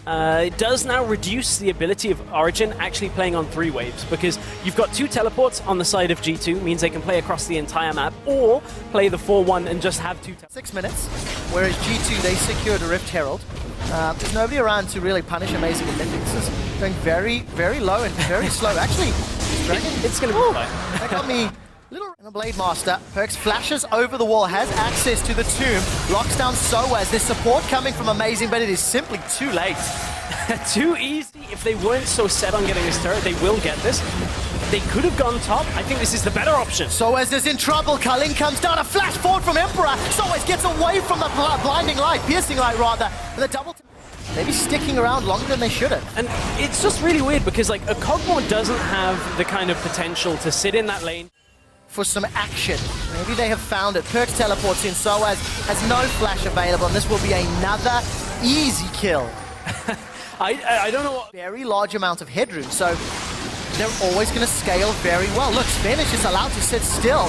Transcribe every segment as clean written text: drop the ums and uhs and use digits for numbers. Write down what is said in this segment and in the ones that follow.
it does now reduce the ability of Origen actually playing on 3 waves, because you've got 2 teleports on the side of G2, means they can play across the entire map, or play the 4-1 and just have 2 6 minutes, whereas G2, they secured a Rift Herald. There's nobody around to really punish Amazing and Mythic. It's just going very, very low and very slow. Actually, Dragon, it's going to be fine. That got me little. And the Blade Master, Perkz flashes over the wall, has access to the tomb, locks down Soaz. There's support coming from Amazing, but it is simply too late. Too easy. If they weren't so set on getting this turret, they will get this. They could have gone top. I think this is the better option. Soaz is in trouble. Kalin comes down. A flash forward from Emperor. Soaz gets away from the blinding light, piercing light rather. And the double maybe sticking around longer than they should have. And it's just really weird because like a Cogmore doesn't have the kind of potential to sit in that lane for some action. Maybe they have found it. Perkz teleports in. Soaz has no flash available, and this will be another easy kill. I don't know what... Very large amount of headroom, so they're always going to scale very well. Look, Sven is just allowed to sit still.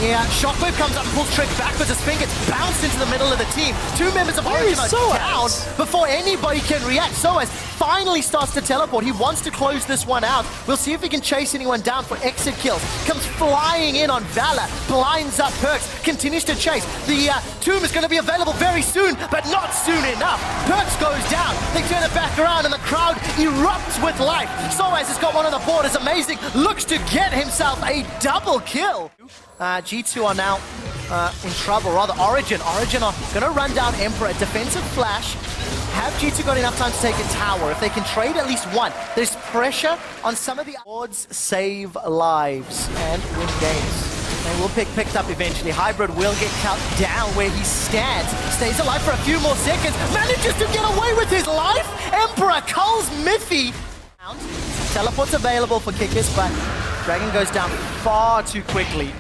Yeah, Shockwave comes up and pulls Trick backwards as Sven gets bounced into the middle of the team. 2 members of Origen are down before anybody can react. Soaz finally starts to teleport. He wants to close this one out. We'll see if he can chase anyone down for exit kills. Comes flying in on Valor, blinds up Perkz, continues to chase. The tomb is going to be available very soon, but not soon enough. Perkz goes down. They turn it back around and the crowd erupts with life. Soaz has got one on the board. It's Amazing. Looks to get himself a double kill. G2 are now in trouble, rather Origen. Origen are going to run down Emperor, defensive flash. Have G2 got enough time to take a tower? If they can trade at least one, there's pressure on some of the odds, save lives and win games. They will picked up eventually. Hybrid will get cut down where he stands. Stays alive for a few more seconds. Manages to get away with his life. Emperor culls Miffy. Teleport's available for Kickers, but Dragon goes down far too quickly.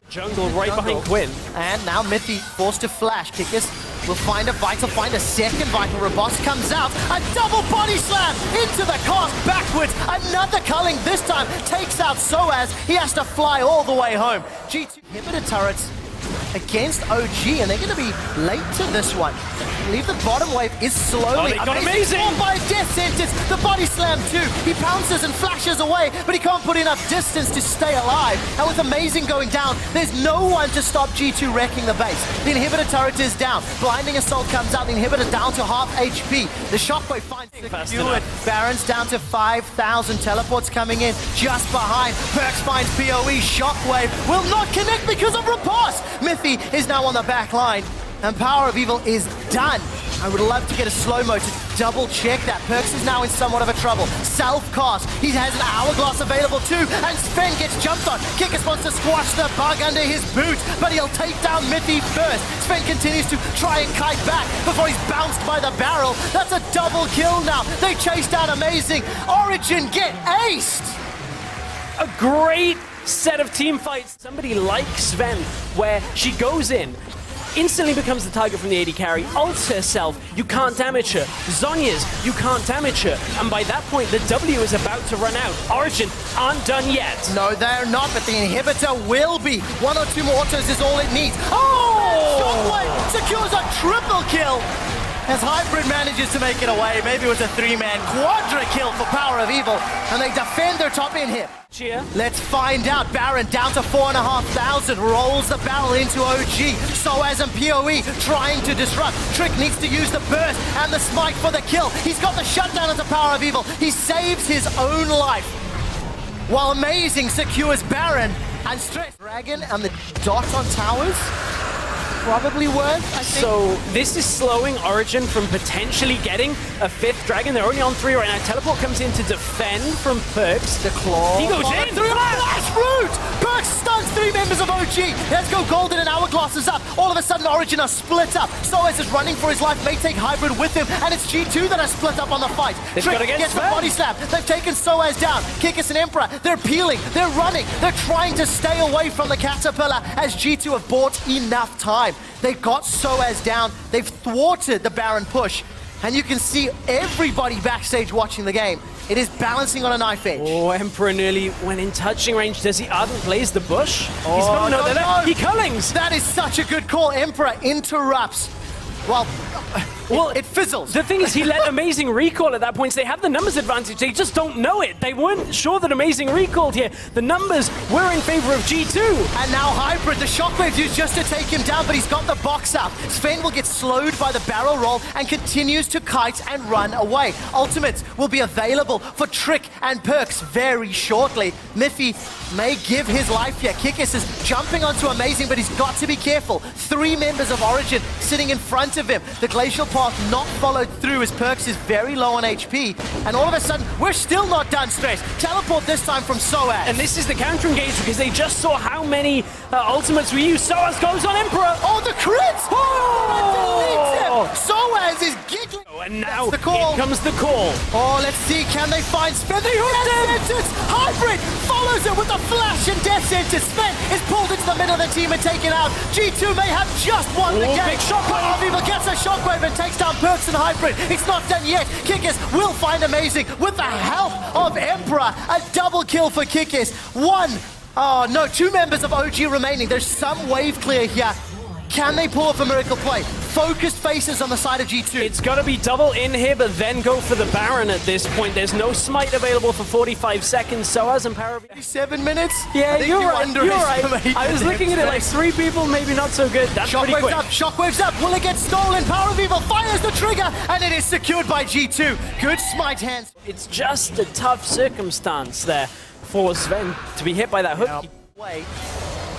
Jungle right behind Quinn. And now Miffy forced to flash. Kickers will find a Vital, find a second Vital. Robust comes out. A double body slam into the cast backwards. Another culling this time takes out Soaz. He has to fly all the way home. G2 inhibitor turrets against OG, and they're going to be late to this one. I believe the bottom wave is slowly amazing by death sentence. The body slam too. He pounces and flashes away, but he can't put enough distance to stay alive. And with Amazing going down, there's no one to stop G2 wrecking the base. The inhibitor turret is down. Blinding Assault comes out. The inhibitor down to half HP. The Shockwave finds Secure. Baron's down to 5,000. Teleports coming in just behind. Perkz finds PoE. Shockwave will not connect because of Repulse. Miffy is now on the back line, and Power of Evil is done. I would love to get a slow-mo to double-check that. Perkz is now in somewhat of a trouble. Self-cast. He has an Hourglass available too, and Sven gets jumped on. Kickers wants to squash the bug under his boot, but he'll take down Miffy first. Sven continues to try and kite back before he's bounced by the barrel. That's a double kill now. They chase down Amazing. Origen get aced! A great set of team fights. Somebody like Sven, where she goes in, instantly becomes the target from the AD carry, ults herself, you can't damage her. Zhonya's, you can't damage her. And by that point, the W is about to run out. Origen aren't done yet. No, they're not, but the inhibitor will be. 1 or 2 more autos is all it needs. Oh! Shockwave secures a triple kill. As Hybrid manages to make it away, maybe it was a 3-man quadra kill for Power of Evil, and they defend their top in here. Cheer. Let's find out. Baron down to 4,500, rolls the barrel into OG. Soaz and PoE trying to disrupt. Trick needs to use the burst and the smite for the kill. He's got the shutdown as a Power of Evil. He saves his own life, while Amazing secures Baron and Stress. Dragon and the dot on towers. Probably worth, I think. So this is slowing Origen from potentially getting a 5th dragon. They're only on 3 right now. Teleport comes in to defend from Perkz. The claw. He goes in. Flash root! Perkz stuns 3 members of OG. Let's go Golden and Hourglass is up. All of a sudden Origen are split up. Soaz is running for his life, may take Hybrid with him, and it's G2 that are split up on the fight. Trick gets the body slap. They've taken Soaz down. Kickers and Emperor, they're peeling, they're running, they're trying to stay away from the Caterpillar as G2 have bought enough time. They got Soaz down, they've thwarted the Baron push, and you can see everybody backstage watching the game. It is balancing on a knife edge. Oh, Emperor nearly went in touching range. Does he Ardent plays the bush? Oh, no. He cullings! That is such a good call. Emperor interrupts. Well, Well, it fizzles. The thing is, he let Amazing recall at that point, so they have the numbers advantage. They just don't know it. They weren't sure that Amazing recalled here. The numbers were in favor of G2. And now Hybrid, the shockwave used just to take him down, but he's got the box up. Sven will get slowed by the barrel roll and continues to kite and run away. Ultimates will be available for Trick and Perks very shortly. Miffy may give his life here. Kikis is jumping onto Amazing, but he's got to be careful. 3 members of Origen sitting in front of him. The glacial path not followed through as Perks is very low on HP. And all of a sudden, we're still not done, Stress. Teleport this time from Soaz. And this is the counter engage because they just saw how many ultimates we use. Soaz goes on Emperor. Oh, the crits! Oh! Soaz is giggling. And now the call. here comes the call. Oh, let's see. Can they find Sven? They hooked him! Hybrid follows it with a flash and death sentence. Sven is pulled into the middle of the team and taken out. G2 may have just won the game. Big shockwave. Viva gets a shockwave and takes down Perks and Hybrid. It's not done yet. Kikis will find Amazing with the help of Emperor. A double kill for Kikis. 2 members of OG remaining. There's some wave clear here. Can they pull off a miracle play? Focused faces on the side of G2. It's got to be double in here, but then go for the Baron at this point. There's no smite available for 45 seconds. Soaz and Power. 7 minutes? Yeah, you're right. You're right. Underestimated I was looking at it like 3 people, maybe not so good. That's pretty Shockwave's quick. up, Shockwave's up. Will it get stolen? Power of Evil fires the trigger, and it is secured by G2. Good smite hands. It's just a tough circumstance there for Sven to be hit by that hook. Wait,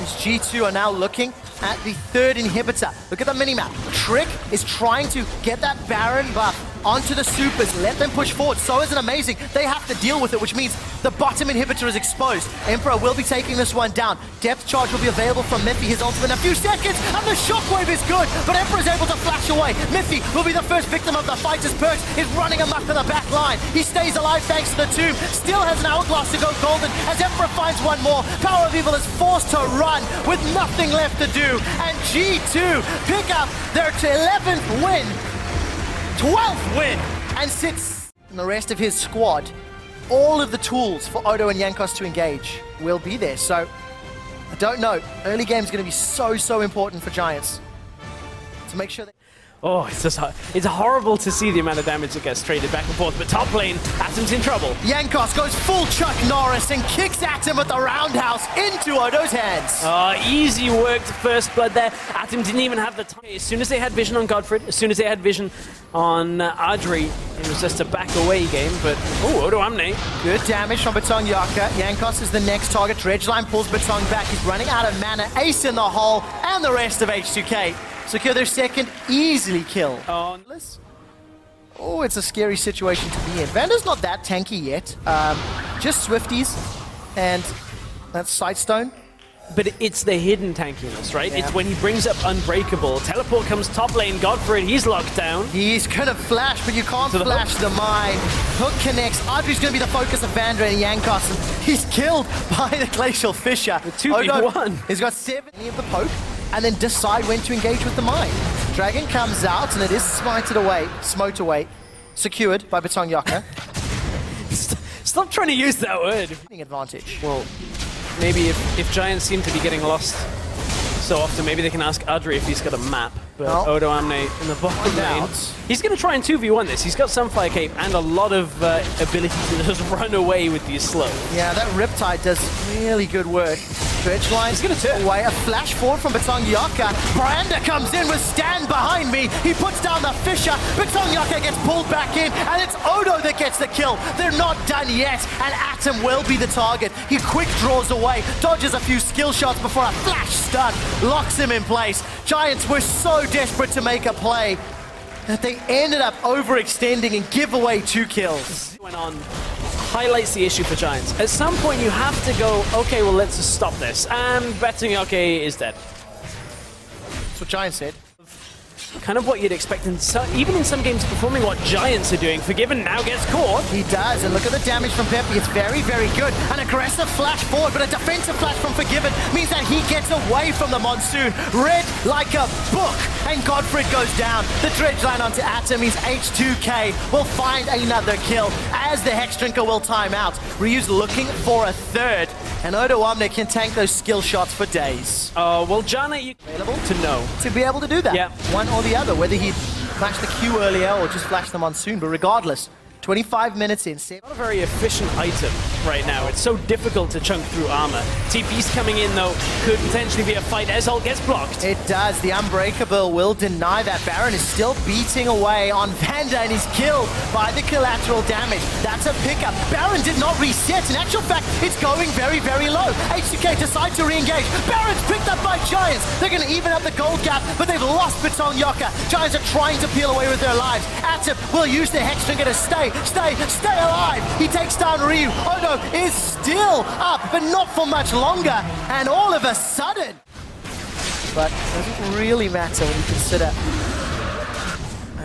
as G2 are now looking at the 3rd inhibitor. Look at the minimap. Trick is trying to get that Baron buff onto the supers, let them push forward. So is it Amazing. They have to deal with it, which means the bottom inhibitor is exposed. Emperor will be taking this one down. Depth charge will be available from Miffy, his ultimate in a few seconds, and the shockwave is good, but Emperor is able to flash away. Miffy will be the first victim of the fight as Perks is running amok to the back line. He stays alive thanks to the tomb, still has an hourglass to go golden as Emperor finds one more. Power of Evil is forced to run with nothing left to do, and G2 pick up their 11th win. 12th win, and sits in the rest of his squad. All of the tools for Odo and Jankos to engage will be there. So, I don't know. Early game's going to be so important for Giants to make sure that... Oh, it's horrible to see the amount of damage that gets traded back and forth, but top lane, Atom's in trouble. Jankos goes full Chuck Norris and kicks Atom with the roundhouse into Odo's hands. Easy work to first blood there. Atom didn't even have the time. As soon as they had vision on Godfrey, as soon as they had vision on Adri, it was just a back away game, but Odo Amne. Good damage from Batong Yaka. Jankos is the next target. Dredgeline pulls Batong back. He's running out of mana. Ace in the hole, and the rest of H2K secure their second easily kill. Oh, it's a scary situation to be in. Vander's not that tanky yet. Just Swifties, and that's Sightstone. But it's the hidden tankiness, right? Yeah. It's when he brings up Unbreakable. Teleport comes top lane, Godfrey, he's locked down. He's gonna flash, but you can't flash the Mai. Hook connects. Adri's gonna be the focus of Vander and Jankos, and he's killed by the Glacial Fisher. The 2v1. He's got 7 of the poke, and then decide when to engage with the Mai. Dragon comes out, and it is smote away, secured by Batong Yaka. Stop trying to use that word. Advantage. Well, maybe if Giants seem to be getting lost so often, maybe they can ask Adri if he's got a map. But Odo Amne in the bottom lane. He's going to try and 2v1 this. He's got Sunfire Cape and a lot of ability to just run away with these slows. Yeah, that Riptide does really good work. Dredgeline is going to turn away. A flash forward from Batong Yaka. Branda comes in with stand behind me. He puts down the Fisher. Batong Yaka gets pulled back in, and it's Odo that gets the kill. They're not done yet, and Atom will be the target. He quick draws away, dodges a few skill shots before a flash stun locks him in place. Giants were so desperate to make a play that they ended up overextending and give away 2 kills. Went on. Highlights the issue for Giants. At some point you have to go, okay, well let's just stop this. And betting okay is dead. That's what Giants said. Kind of what you'd expect, even in some games performing what Giants are doing. Forgiven now gets caught. He does, and look at the damage from Peppy. It's very good. An aggressive flash forward, but a defensive flash from Forgiven means that he gets away from the Monsoon. Read like a book, and Godfrey goes down. The dredge line onto Atom means H2K will find another kill as the Hex Drinker will time out. Ryu's looking for a 3rd, and Odo Omni can tank those skill shots for days. Well, Jana, you available to know. To be able to do that. Yeah. One or the other, whether he flash the Q earlier or just flash them on soon, but regardless, 25 minutes in. Not a very efficient item right now. It's so difficult to chunk through armor. TP's coming in though, could potentially be a fight as ult gets blocked. It does. The Unbreakable will deny that. Baron is still beating away on Vanda and he's killed by the collateral damage. That's a pickup. Baron did not reset. In actual fact, it's going very, very low. H2K decide to re-engage. Baron's picked up by Giants. They're going to even up the gold gap, but they've lost Baton Yoka. Giants are trying to peel away with their lives. Atom will use the Hex Trigger to stay alive. He takes down Ryu. Odo is still up, but not for much longer. And all of a sudden, but it doesn't really matter when you consider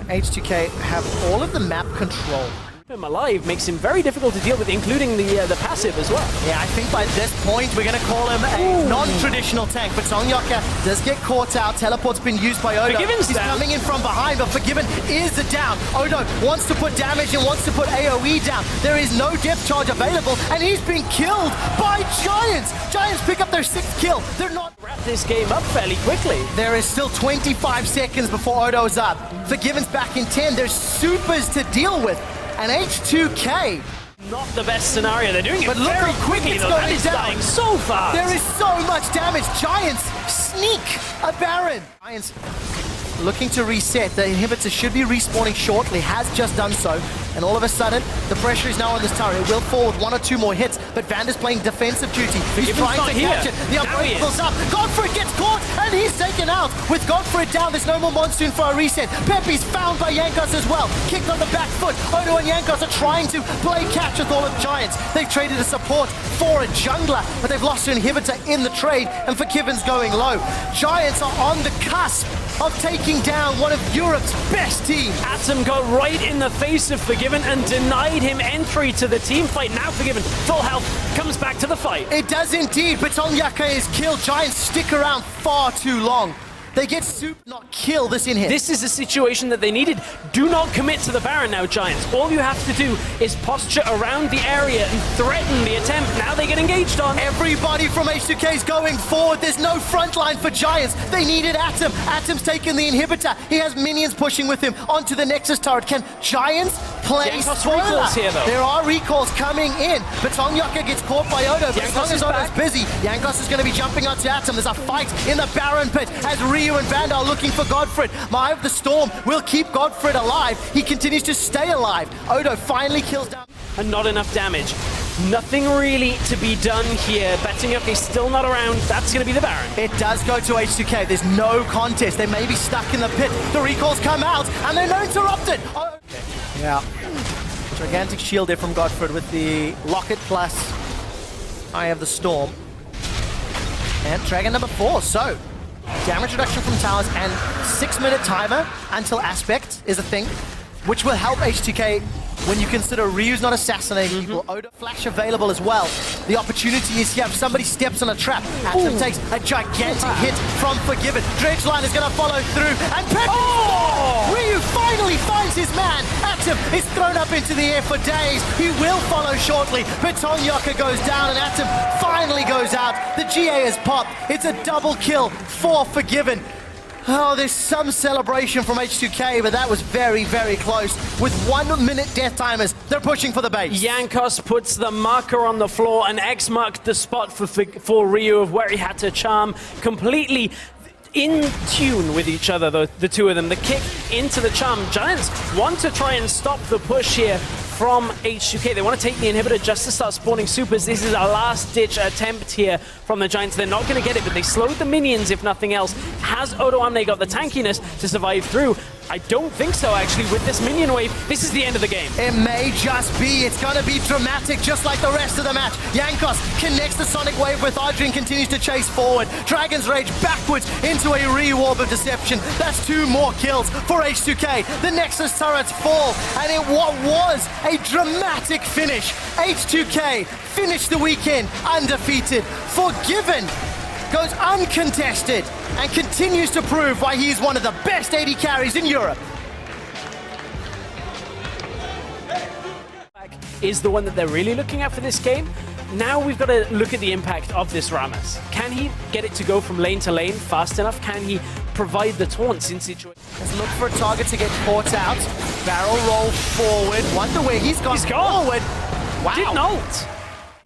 H2K have all of the map control. Him alive makes him very difficult to deal with, including the passive as well. Yeah, I think by this point we're going to call him a non-traditional tank, but Song Yoka does get caught out. Teleport's been used by Odo. Forgiven's He's down. coming in from behind, but Forgiven is down. Odo wants to put damage and wants to put AoE down. There is no depth charge available, and he's been killed by Giants. Giants pick up their 6th kill. They're not... Wrap this game up fairly quickly. There is still 25 seconds before Odo's up. Forgiven's back in 10. There's supers to deal with. And H2K, Not the best scenario. They're doing it but look very how quick quickly it's though. going That is down. dying so fast. There is so much damage. Giants sneak a Baron. Giants looking to reset. The inhibitor should be respawning shortly, has just done so. And all of a sudden, the pressure is now on this tower. It will fall with 1 or 2 more hits, but Vanda's playing defensive duty. He's trying to catch it. The Unbreakable's up. Godfrey gets caught, and he's taken out. With Godfrey down, there's no more Monsoon for a reset. Pepe's found by Jankos as well. Kicked on the back foot. Odo and Jankos are trying to play catch with all of Giants. They've traded a support for a jungler, but they've lost an inhibitor in the trade, and Forgiven's going low. Giants are on the cusp of taking down one of Europe's best teams. Atom got right in the face of Forgiven and denied him entry to the team fight. Now Forgiven, full health, comes back to the fight. It does indeed, but Onyaka is killed. Giants stick around far too long. They get soup, not kill this in here. This is a situation that they needed. Do not commit to the Baron now, Giants. All you have to do is posture around the area and threaten the attempt. Now they get engaged on. Everybody from H2K is going forward. There's no front line for Giants. They needed Atom. Atom's taken the inhibitor. He has minions pushing with him onto the Nexus turret. Can Giants play Jankos spoiler? recalls here, though. There are recalls coming in, but Onyaka gets caught by Odo. But as long Jankos as is Odo's back. busy, Jankos is going to be jumping onto Atom. There's a fight in the Baron pit as Ryu and Vanda are looking for Godfred. Eye of the Storm will keep Godfred alive. He continues to stay alive. Odo finally kills down. And not enough damage. Nothing really to be done here. Batsinguk is still not around. That's going to be the Baron. It does go to H2K. There's no contest. They may be stuck in the pit. The recalls come out, and they're not interrupted. Oh. Yeah. Gigantic shield there from Godfred with the Roccat plus Eye of the Storm. And Dragon number 4. So, damage reduction from towers and 6-minute timer until Aspect is a thing, which will help H2K when you consider Ryu's not assassinating people. Odo flash available as well. The opportunity is here. If somebody steps on a trap, Atom takes a gigantic hit from Forgiven. Dredgeline is going to follow through, and Ryu finally finds his man. Atom is thrown up into the air for days. He will follow shortly, but Tonyoka goes down, and Atom finally goes out. The GA is popped. It's a double kill for Forgiven. Oh, there's some celebration from H2K, but that was very, very close. With 1-minute death timers, they're pushing for the base. Jankos puts the marker on the floor and X marked the spot for Ryu of where he had to charm. Completely in tune with each other, the two of them. The kick into the charm. Giants want to try and stop the push here from H2K. They want to take the inhibitor just to start spawning supers. This is a last-ditch attempt here from the Giants. They're not going to get it, but they slowed the minions, if nothing else. Has Odo Amne got the tankiness to survive through? I don't think so, actually. With this minion wave, this is the end of the game. It may just be. It's going to be dramatic, just like the rest of the match. Jankos connects the Sonic Wave with Origen, continues to chase forward. Dragon's Rage backwards into a rewarp of Deception. That's 2 more kills for H2K. The Nexus turrets fall, and what was a dramatic finish. H2K finished the weekend undefeated. Forgiven goes uncontested and continues to prove why he is one of the best AD carries in Europe. Is the one that they're really looking at for this game. Now we've got to look at the impact of this Rammus. Can he get it to go from lane to lane fast enough? Can he provide the taunts in situations? As look for a target to get caught out. Barrel roll forward. Wonder where he's gone forward. Wow. Didn't ult.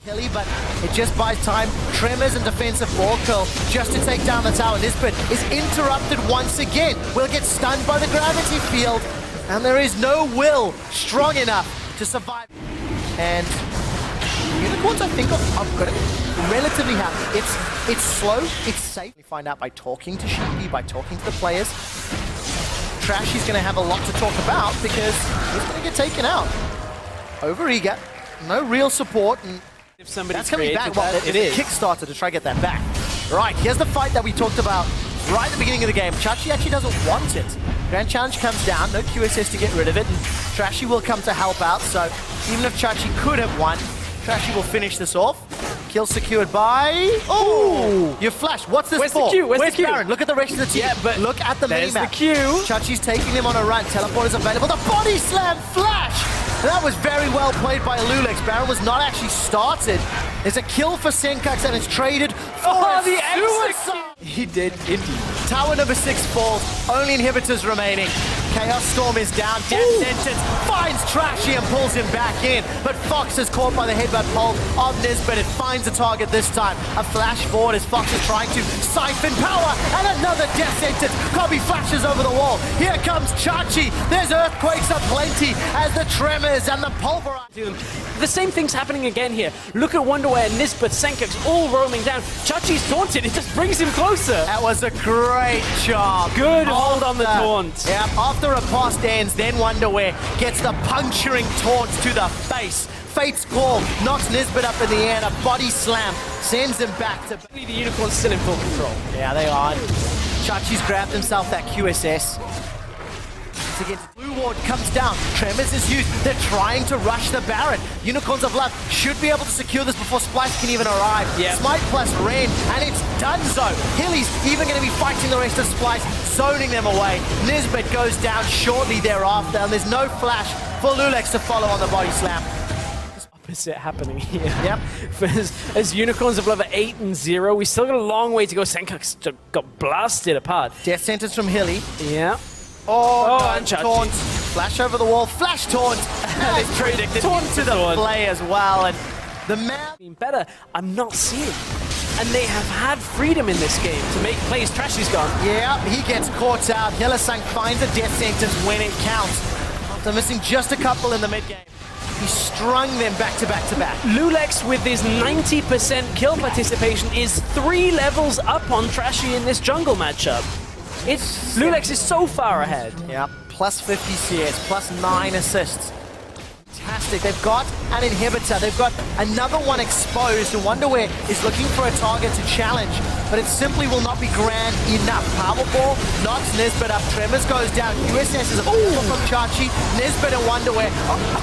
Hilly, but it just buys time. Tremors and defensive ball curl just to take down the tower. Nisbet is interrupted once again. Will get stunned by the gravity field, and there is no will strong enough to survive. And Unicorns, I think, I've got it relatively happy. It's slow, it's safe. We find out by talking to Sheepy, by talking to the players. Trashy's going to have a lot to talk about because he's going to get taken out. Over Roccat, no real support, and if somebody that's coming back. Well, it is a Kickstarter to try to get that back. Right, here's the fight that we talked about right at the beginning of the game. Chachi actually doesn't want it. Grand Challenge comes down, no QSS to get rid of it, and Trashy will come to help out, so even if Chachi could have won, Trashy will finish this off. Kill secured by... Oh! You flashed. What's this for? Where's the Q? Where's the Q? Baron? Look at the rest of the team. Yeah, but look at the there's minimap. the Q. Chachi's taking him on a run. Teleport is available. The body slam flash! And that was very well played by Lulex. Baron was not actually started. There's a kill for Senkax and it's traded for the suicide. He did indeed. Tower number 6 falls. Only inhibitors remaining. Chaos Storm is down. Death Sentence finds Trashy and pulls him back in. But Fox is caught by the headbutt pole of Nisbet. It finds a target this time. A flash forward as Fox is trying to siphon power. And another Death Sentence. Kobe flashes over the wall. Here comes Chachi. There's earthquakes aplenty as the tremors and the pulverize. The same thing's happening again here. Look at Wonderware, Nisbet, Senkax all roaming down. Chachi's taunted. It just brings him closer. That was a great job. Good hold on the taunt. Yeah, after a pass ends, then Wonderware gets the puncturing taunt to the face. Fate's Call knocks Nisbet up in the air and a body slam sends him back to... The Unicorn's still in full control. Yeah, they are. Chachi's grabbed himself that QSS. Against Blue Ward comes down. Tremors is used. They're trying to rush the Baron. Unicorns of Love should be able to secure this before Splyce can even arrive. Yep. Smite plus Rain, and it's done so. Hilly's even going to be fighting the rest of Splyce, zoning them away. Nisbet goes down shortly thereafter, and there's no flash for Lulex to follow on the body slam. Opposite happening here. Yep. as Unicorns of Love at 8-0, we still got a long way to go. Senkax got blasted apart. Death Sentence from Hilly. Yeah. Oh, and taunt. Flash over the wall. Flash taunt. And it's predicted into the play as well. And the man... Better, I'm not seeing. And they have had freedom in this game to make plays. Trashy's gone. Yeah, he gets caught out. Yellasang finds a Death Sentence when it counts. After missing just a couple in the mid-game. He strung them back to back to back. Lulex with his 90% kill participation is 3 levels up on Trashy in this jungle matchup. Lulex is so far ahead. Yeah, plus 50 CS, plus 9 assists. Fantastic. They've got an inhibitor. They've got another one exposed. And Wonderware is looking for a target to challenge, but it simply will not be grand enough. Powerball knocks Nisbet up. Tremors goes down. USS is a pull from Chachi. Nisbet and Wonderware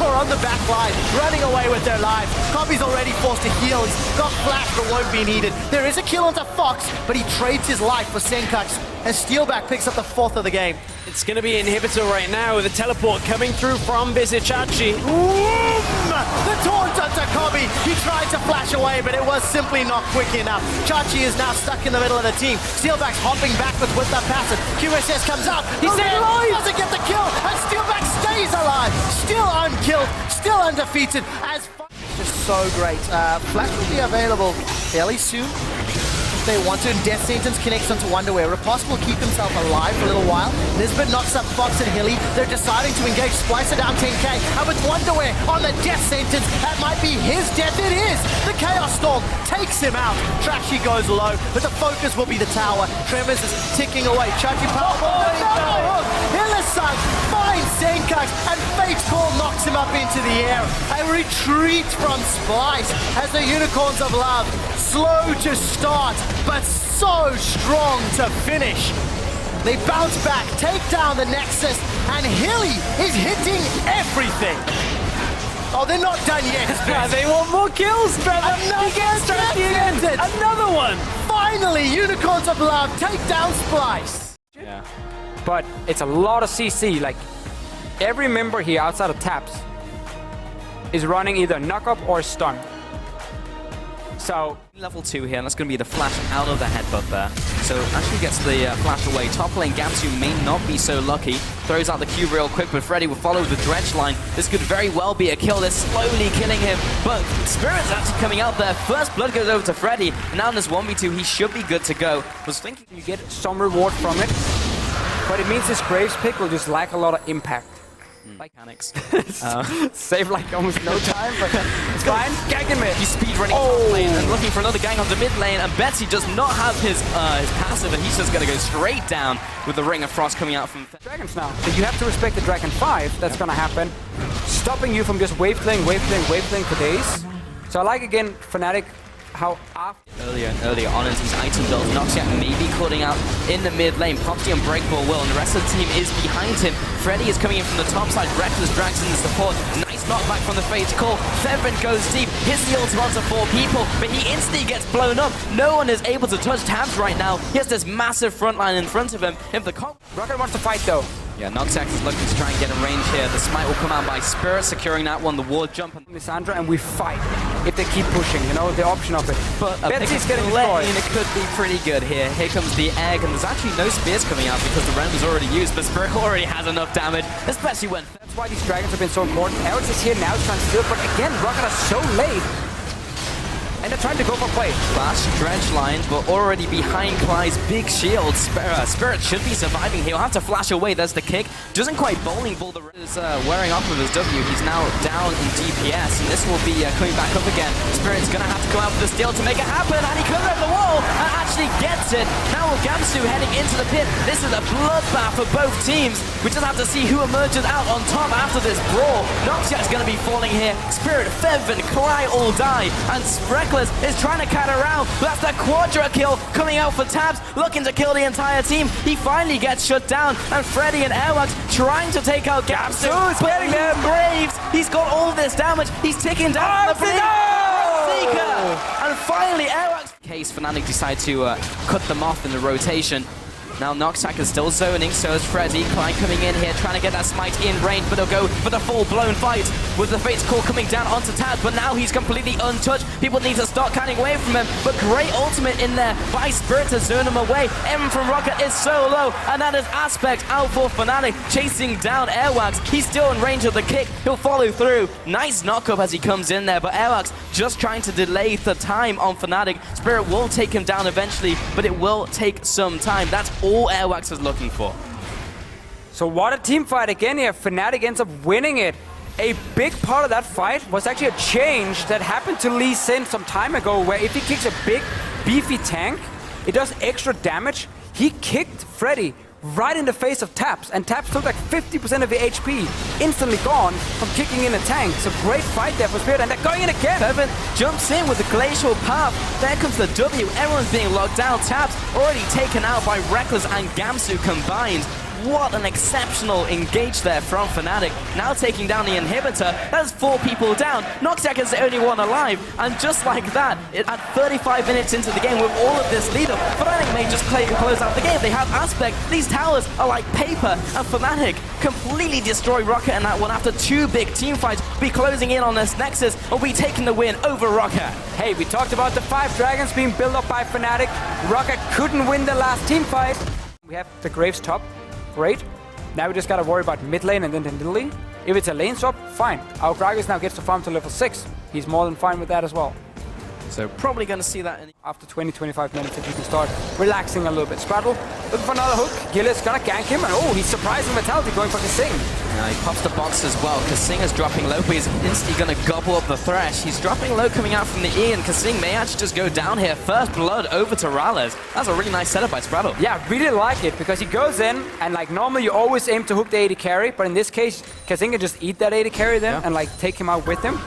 are on the back line, running away with their lives. Kobe's already forced to heal. He's got flash, but won't be needed. There is a kill onto Fox, but he trades his life for Senkax. As Steelback picks up the 4th of the game. It's going to be Inhibitor right now with a teleport coming through from Chachi. The taunt onto Kobe. He tried to flash away, but it was simply not quick enough. Chachi is now stuck in the middle of the team. Steelback's hopping backwards with the passive. QSS comes out. He's alive. Doesn't get the kill, and Steelback stays alive. Still unkilled, still undefeated. As just so great. Flash will be available fairly soon. They want to, and Death Sentence connects onto Wonderware. Riposte will keep himself alive for a little while. Nisbet knocks up Fox and Hilly. They're deciding to engage. Splyce down 10k. And with Wonderware on the Death Sentence, that might be his death. It is! The Chaos Storm takes him out. Trashy goes low, but the focus will be the tower. Tremors is ticking away. Chachi powerball. Hillisang finds Senkax, and Fate's Call knocks him up into the air. A retreat from Splyce as the Unicorns of Love, slow to start, but so strong to finish. They bounce back, take down the Nexus, and Hilly is hitting everything. Oh, they're not done yet. They want more kills, brother. Another one. Finally, Unicorns of Love take down Splyce. Yeah, but it's a lot of CC. Like, every member here outside of taps is running either knock up or stun. So Level 2 here, and that's going to be the flash out of the headbutt there. So actually gets the flash away. Top lane, Gamsu may not be so lucky. Throws out the Q real quick, but Freddy will follow the dredge line. This could very well be a kill. They're slowly killing him, but Spirit's actually coming out there. First blood goes over to Freddy, and now in this 1v2, he should be good to go. Was thinking you get some reward from it, but it means this Graves pick will just lack a lot of impact. like mechanics. Save like almost no time, but it's fine. Gang in mid. He's speed running top lane and looking for another gang on the mid lane, and Betsy does not have his passive, and he's just going to go straight down with the Ring of Frost coming out from Dragons now. So you have to respect the Dragon 5, that's going to happen, stopping you from just wave playing for days. So I like, again, Fnatic, how earlier on as these item builds, Roccat may be cutting out in the mid lane. Pops the Unbreakable will, and the rest of the team is behind him. Freddy is coming in from the top side. Reckless drags in the support. Nice knockback from the Fate's Call. Fevrin goes deep, hits the ultimate onto 4 people, but he instantly gets blown up. No one is able to touch tabs right now. He has this massive front line in front of him. If the Roccat wants to fight though. Yeah, Roccat is looking to try and get in range here. The smite will come out by Spirit, securing that one. The ward jump. Lissandra, and we fight if they keep pushing, you know, the option of it. But Betsy's getting destroyed. It could be pretty good here. Here comes the egg, and there's actually no spears coming out because the Ren was already used, but Spirit already has enough damage, especially when... That's why these dragons have been so important. Alex is here now trying to steal, but again, Roccat is so late. And they're trying to go for play. Fast dredge line, but already behind Clyde's big shield. Spirit should be surviving. He'll have to flash away. There's the kick. Doesn't quite bowling ball. The is wearing off of his W. He's now down in DPS, and this will be coming back up again. Spirit's going to have to go out for the steal to make it happen, and he comes over the wall and actually gets it. Now with Gamsu heading into the pit. This is a bloodbath for both teams. We just have to see who emerges out on top after this brawl. Roccat is going to be falling here. Spirit, Fevin, Clyde all die, and Reckless is trying to cut around. That's the quadra kill coming out for tabs, looking to kill the entire team. He finally gets shut down, and Freddy and Airwax trying to take out Gamsu. Getting him. Graves, he's got all this damage. He's ticking down the blink. And finally, Airwax. Case Fnatic decide to cut them off in the rotation. Now Roccat is still zoning, so is Freddy. Clyde coming in here, trying to get that smite in range, but they'll go for the full-blown fight with the Fate's Call coming down onto Tab, but now he's completely untouched. People need to start cutting away from him, but great ultimate in there by Spirit to zone him away. M from Roccat is so low, and that is Aspect out for Fnatic, chasing down Airwax. He's still in range of the kick. He'll follow through. Nice knock-up as he comes in there, but Airwax just trying to delay the time on Fnatic. Spirit will take him down eventually, but it will take some time. That's all Airwax is looking for. So what a team fight again here. Fnatic ends up winning it. A big part of that fight was actually a change that happened to Lee Sin some time ago, where if he kicks a big, beefy tank, it does extra damage. He kicked Freddy right in the face of Taps, and Taps took like 50% of the HP, instantly gone from kicking in a tank. So great fight there for Spirit, and they're going in again. Fevin jumps in with the Glacial Path. There comes the W. Everyone's being locked down. Taps already taken out by Reckless and Gamsu combined. What an exceptional engage there from Fnatic. Now taking down the inhibitor. That's 4 people down. Roccat is the only one alive. And just like that, at 35 minutes into the game with all of this lead up, Fnatic may just close out the game. They have Aspect. These towers are like paper. And Fnatic completely destroy Roccat in that one after 2 big team fights. Be closing in on this Nexus. Will be taking the win over Roccat. Hey, we talked about the 5 dragons being built up by Fnatic. Roccat couldn't win the last team fight. We have the Graves top. Great. Now we just gotta worry about mid lane and then the middle lane. If it's a lane swap, fine. Our Gragas now gets to farm to level 6. He's more than fine with that as well. So probably going to see that after 20-25 minutes if you can start relaxing a little bit. Spraddle looking for another hook. Gillis gonna gank him, and oh, he's surprising Vitality going for Kasing. Now he pops the box as well. Kasing is dropping low, but he's instantly going to gobble up the Thresh. He's dropping low coming out from the E, and Kasing may actually just go down here. First blood over to Rales. That's a really nice setup by Spraddle. Yeah, really like it, because he goes in, and like normally you always aim to hook the AD carry, but in this case, Kasing can just eat that AD carry there and like take him out with him.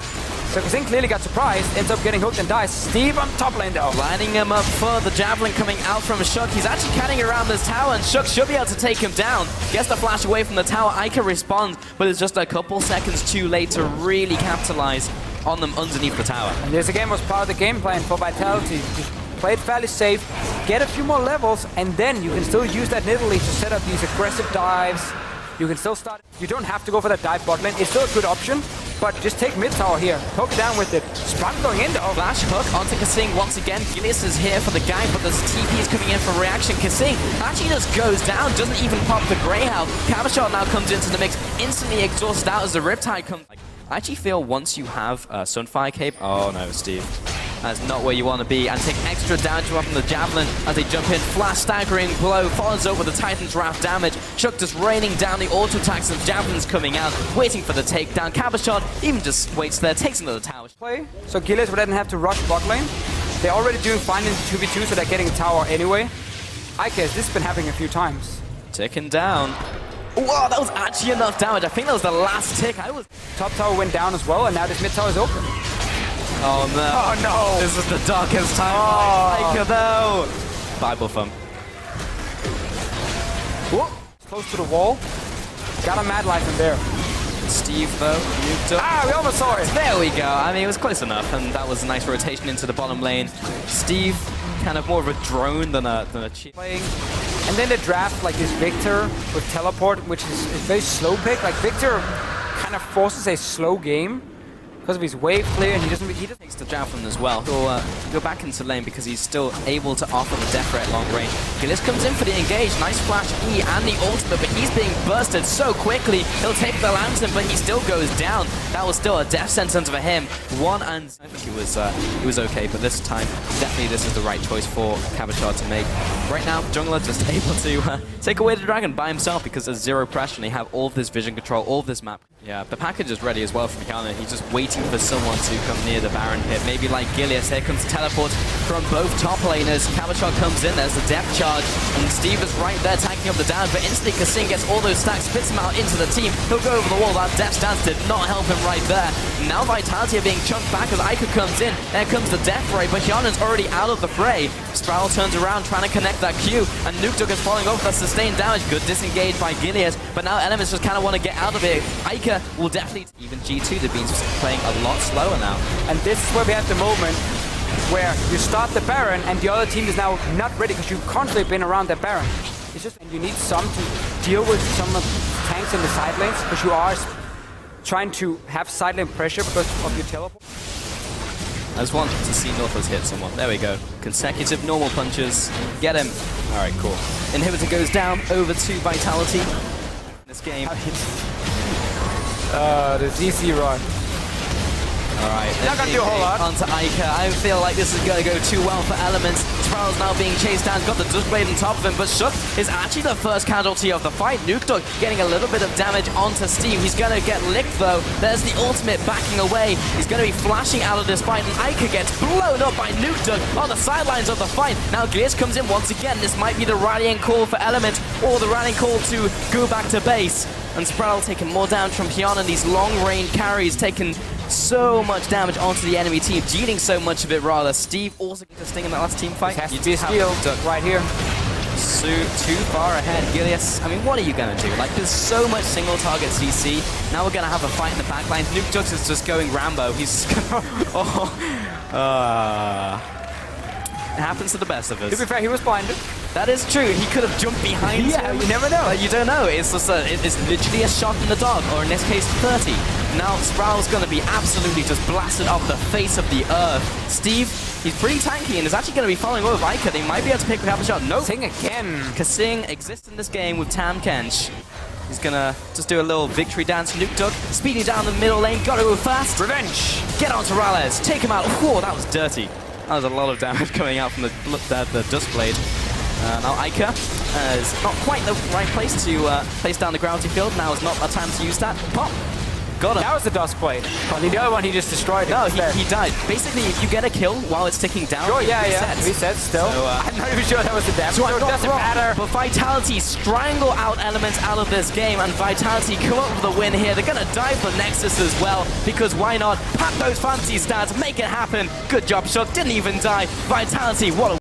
So Kasing clearly got surprised, ends up getting hooked and dies. Steve on top lane though. Lining him up for the Javelin coming out from Shook. He's actually catting around this tower, and Shook should be able to take him down. Gets the flash away from the tower. Ica responds, but it's just a couple seconds too late to really capitalize on them underneath the tower. And this again was part of the game plan for Vitality. Just play it fairly safe, get a few more levels, and then you can still use that Nidalee to set up these aggressive dives. You can still start. You don't have to go for that dive bot lane. It's still a good option, but just take mid tower here. Poke it down with it. Splyce going in though. Flash hook onto Kasing once again. Gilius is here for the gang, but there's TPs coming in for reaction. Kasing actually just goes down, doesn't even pop the Greyhound. Cabashot now comes into the mix, instantly exhausted out as the Riptide comes. I actually feel once you have Sunfire Cape, oh no, Steve. That's not where you want to be, and take extra damage from the Javelin as they jump in. Flash staggering blow, follows up with the Titan's Wrath damage. Shook just raining down the auto attacks and Javelin's coming out, waiting for the takedown. Cabashot even just waits there, takes another tower. Play, so Gilius would then have to rush bot lane. They're already doing fine in 2v2, so they're getting a tower anyway. I guess this has been happening a few times. Ticking down. Whoa, that was actually enough damage. I think that was the last tick. Top tower went down as well, and now this mid tower is open. Oh no. Oh no. This is the darkest time. Oh, though. Bible thump. Whoa. Close to the wall. Got a mad life in there. Steve though, nuked up. Ah, we almost saw it. There we go. I mean, it was close enough, and that was a nice rotation into the bottom lane. Steve, kind of more of a drone than a cheat. Playing. And then they draft like this Victor with teleport, which is a very slow pick. Like Victor kind of forces a slow game because of his wave clear, and he doesn't Takes the Javelin as well. He'll go back into lane because he's still able to offer the death ray at long range. Gilius comes in for the engage. Nice flash E and the ultimate, but he's being bursted so quickly. He'll take the lantern, but he still goes down. That was still a death sentence for him. I think he was okay, but this time, definitely this is the right choice for Cabashot to make. Right now, Jungler just able to take away the dragon by himself because there's zero pressure and they have all of this vision control, all of this map. Yeah, the package is ready as well from Yana. He's just waiting for someone to come near the Baron pit. Maybe like Gilius. Here comes the teleport from both top laners. Cabashot comes in. There's the depth charge. And Steve is right there tanking up the damage. But instantly Kasing gets all those stacks, spits him out into the team. He'll go over the wall. That death stance did not help him right there. Now Vitality are being chunked back as Ica comes in. There comes the death ray. But Hyana's already out of the fray. Sproul turns around trying to connect that Q. And Nuktuk is following up with that sustained damage. Good disengage by Gilius. But now Elements just kind of want to get out of it. Ica will definitely... Even G2, they've been playing a lot slower now. And this is where we have the moment where you start the Baron and the other team is now not ready because you've constantly been around that Baron. It's just, and you need some to deal with some of the tanks in the side lanes because you are trying to have side lane pressure because of your teleport. I just want to see Northwest hit someone. There we go. Consecutive normal punches. Get him. All right, cool. Inhibitor goes down over to Vitality. This game. The ZC run. Alright, not gonna do a whole lot. Onto Ica. I feel like this is gonna go too well for Elements. Sproul's now being chased down, got the Duskblade on top of him, but Shook is actually the first casualty of the fight. Nuktuk getting a little bit of damage onto Steve. He's gonna get licked though. There's the ultimate backing away. He's gonna be flashing out of this fight, and Ica gets blown up by Nuktuk on the sidelines of the fight. Now Gilius comes in once again. This might be the rallying call for Elements, or the rallying call to go back to base. And Sproul taking more damage from Hyana, and these long-range carries taking so much damage onto the enemy team, dealing so much of it rather. Steve also gets a sting in that last team fight. Has to be a steal right here. So too far ahead, Gilius. I mean, what are you going to do? Like, there's so much single target CC. Now we're going to have a fight in the backline. Nuktuk is just going Rambo. He's it happens to the best of us. To be fair, he was blinded. That is true. He could have jumped behind him. You never know. But you don't know. It's just it's literally a shot in the dark, or in this case, 30. Now Sproul's going to be absolutely just blasted off the face of the earth. Steve, he's pretty tanky and is actually going to be following over Ica. They might be able to pick up a shot. Nope. Sing again. Kasing exists in this game with Tam Kench. He's gonna just do a little victory dance. Nuktuk speeding down the middle lane. Gotta go fast. Revenge. Get onto Rales. Take him out. Whoa, that was dirty. That was a lot of damage coming out from the Duskblade. Now Ica is not quite the right place to place down the gravity field. Now is not a time to use that. Pop! Got him. That was the Duskblade. The other one he just destroyed. No, he died. Basically, if you get a kill while it's ticking down, sure, yeah, resets. Resets still. So, I'm not even sure that was the damage. So it doesn't matter. But Vitality strangle out Elements out of this game, and Vitality come up with a win here. They're gonna dive for Nexus as well, because why not? Pack those fancy stats, make it happen. Good job, Shook. Didn't even die. Vitality, what a